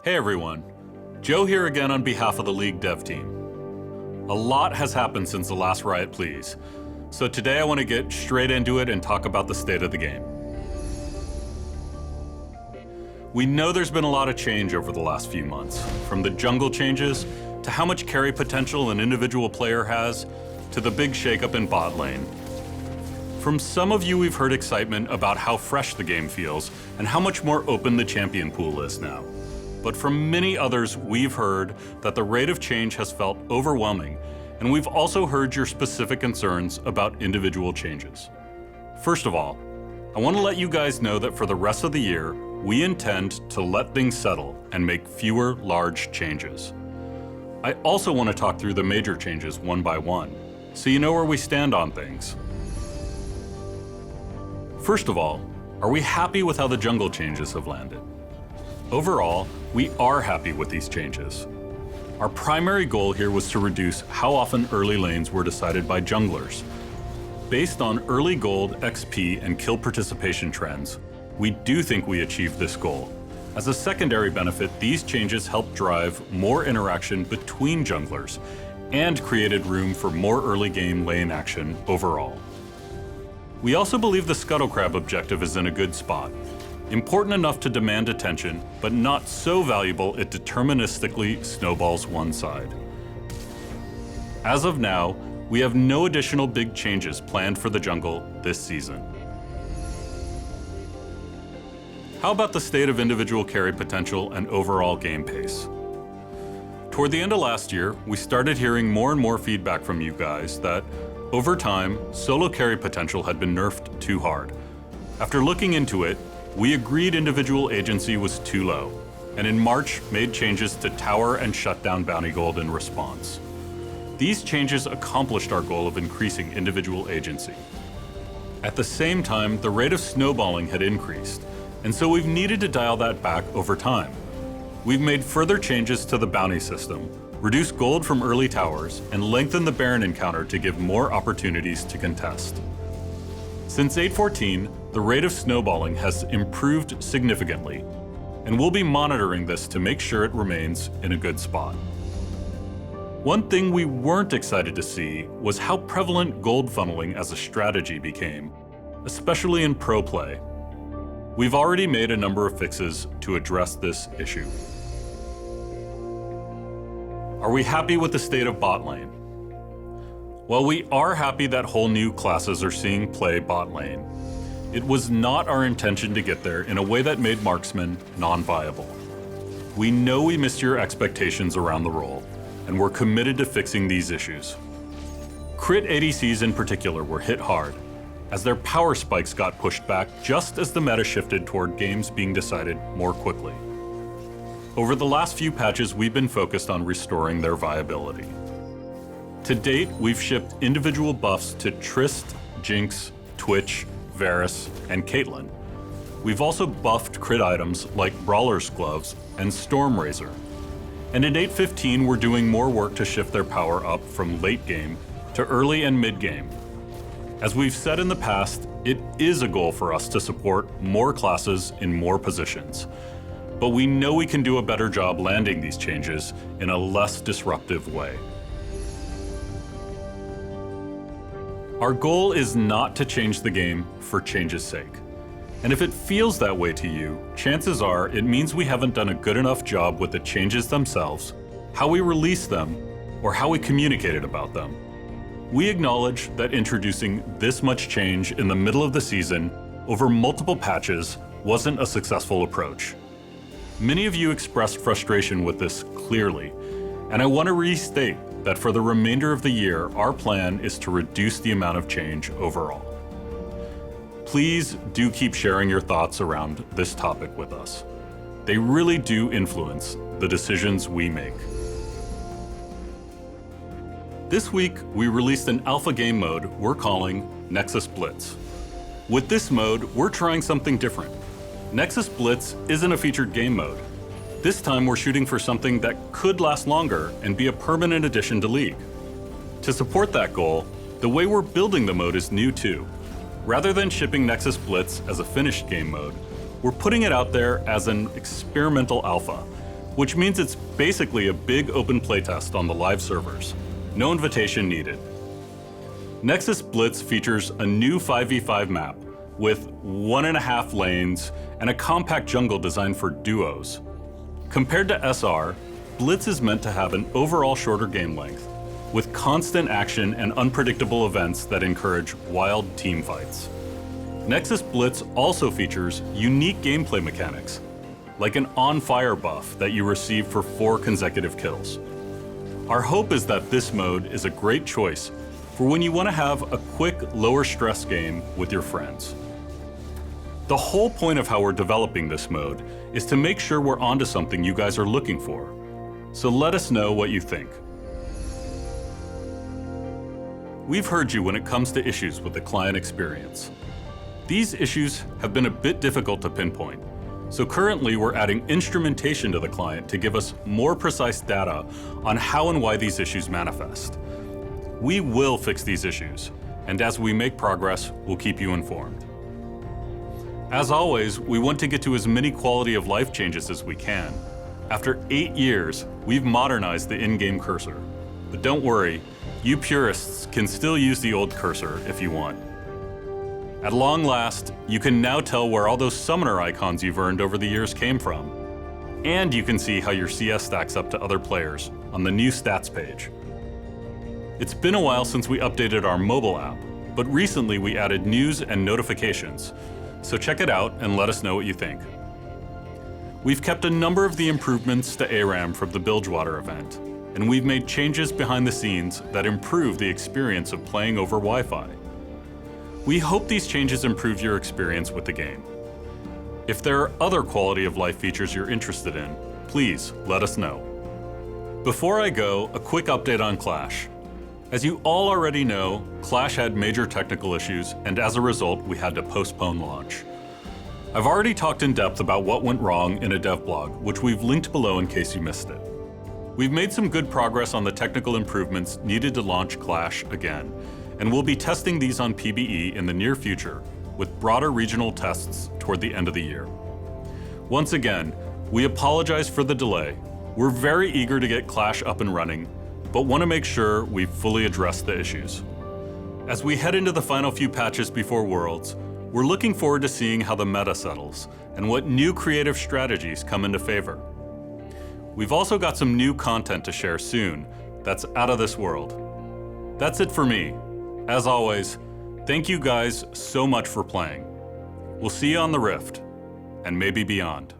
Hey everyone, Joe here again on behalf of the League dev team. A lot has happened since the last Riot Pls, so today I want to get straight into it and talk about the state of the game. We know there's been a lot of change over the last few months, from the jungle changes, to how much carry potential an individual player has, to the big shakeup in bot lane. From some of you we've heard excitement about how fresh the game feels and how much more open the champion pool is now. But from many others, we've heard that the rate of change has felt overwhelming, and we've also heard your specific concerns about individual changes. First of all, I want to let you guys know that for the rest of the year, we intend to let things settle and make fewer large changes. I also want to talk through the major changes one by one, so you know where we stand on things. First of all, are we happy with how the jungle changes have landed? Overall, we are happy with these changes. Our primary goal here was to reduce how often early lanes were decided by junglers. Based on early gold, XP, and kill participation trends, we do think we achieved this goal. As a secondary benefit, these changes helped drive more interaction between junglers and created room for more early game lane action overall. We also believe the Scuttle Crab objective is in a good spot. Important enough to demand attention, but not so valuable it deterministically snowballs one side. As of now, we have no additional big changes planned for the jungle this season. How about the state of individual carry potential and overall game pace? Toward the end of last year, we started hearing more and more feedback from you guys that, over time, solo carry potential had been nerfed too hard. After looking into it, we agreed individual agency was too low, and in March made changes to tower and shutdown bounty gold in response. These changes accomplished our goal of increasing individual agency. At the same time, the rate of snowballing had increased, and so we've needed to dial that back over time. We've made further changes to the bounty system, reduced gold from early towers, and lengthened the Baron encounter to give more opportunities to contest. Since 8.14, the rate of snowballing has improved significantly, and we'll be monitoring this to make sure it remains in a good spot. One thing we weren't excited to see was how prevalent gold funneling as a strategy became, especially in pro play. We've already made a number of fixes to address this issue. Are we happy with the state of bot lane? While we are happy that whole new classes are seeing play bot lane, it was not our intention to get there in a way that made marksman non-viable. We know we missed your expectations around the role, and we're committed to fixing these issues. Crit ADCs in particular were hit hard, as their power spikes got pushed back just as the meta shifted toward games being decided more quickly. Over the last few patches, we've been focused on restoring their viability. To date, we've shipped individual buffs to Trist, Jinx, Twitch, Varus, and Caitlyn. We've also buffed crit items like Brawler's Gloves and Storm Razor. And in 8.15, we're doing more work to shift their power up from late game to early and mid game. As we've said in the past, it is a goal for us to support more classes in more positions. But we know we can do a better job landing these changes in a less disruptive way. Our goal is not to change the game for change's sake. And if it feels that way to you, chances are it means we haven't done a good enough job with the changes themselves, how we release them, or how we communicated about them. We acknowledge that introducing this much change in the middle of the season over multiple patches wasn't a successful approach. Many of you expressed frustration with this clearly, and I want to restate that for the remainder of the year, our plan is to reduce the amount of change overall. Please do keep sharing your thoughts around this topic with us. They really do influence the decisions we make. This week, we released an alpha game mode we're calling Nexus Blitz. With this mode, we're trying something different. Nexus Blitz isn't a featured game mode. This time we're shooting for something that could last longer and be a permanent addition to League. To support that goal, the way we're building the mode is new too. Rather than shipping Nexus Blitz as a finished game mode, we're putting it out there as an experimental alpha, which means it's basically a big open playtest on the live servers. No invitation needed. Nexus Blitz features a new 5v5 map with 1.5 lanes and a compact jungle designed for duos. Compared to SR, Blitz is meant to have an overall shorter game length, with constant action and unpredictable events that encourage wild team fights. Nexus Blitz also features unique gameplay mechanics, like an on-fire buff that you receive for 4 consecutive kills. Our hope is that this mode is a great choice for when you want to have a quick, lower stress game with your friends. The whole point of how we're developing this mode is to make sure we're onto something you guys are looking for. So let us know what you think. We've heard you when it comes to issues with the client experience. These issues have been a bit difficult to pinpoint, so currently we're adding instrumentation to the client to give us more precise data on how and why these issues manifest. We will fix these issues, and as we make progress, we'll keep you informed. As always, we want to get to as many quality of life changes as we can. After 8 years, we've modernized the in-game cursor. But don't worry, you purists can still use the old cursor if you want. At long last, you can now tell where all those summoner icons you've earned over the years came from. And you can see how your CS stacks up to other players on the new stats page. It's been a while since we updated our mobile app, but recently we added news and notifications, so check it out and let us know what you think. We've kept a number of the improvements to ARAM from the Bilgewater event, and we've made changes behind the scenes that improve the experience of playing over Wi-Fi. We hope these changes improve your experience with the game. If there are other quality of life features you're interested in, please let us know. Before I go, a quick update on Clash. As you all already know, Clash had major technical issues, and as a result, we had to postpone launch. I've already talked in depth about what went wrong in a dev blog, which we've linked below in case you missed it. We've made some good progress on the technical improvements needed to launch Clash again, and we'll be testing these on PBE in the near future, with broader regional tests toward the end of the year. Once again, we apologize for the delay. We're very eager to get Clash up and running, but want to make sure we've fully addressed the issues. As we head into the final few patches before Worlds, we're looking forward to seeing how the meta settles and what new creative strategies come into favor. We've also got some new content to share soon that's out of this world. That's it for me. As always, thank you guys so much for playing. We'll see you on the Rift, and maybe beyond.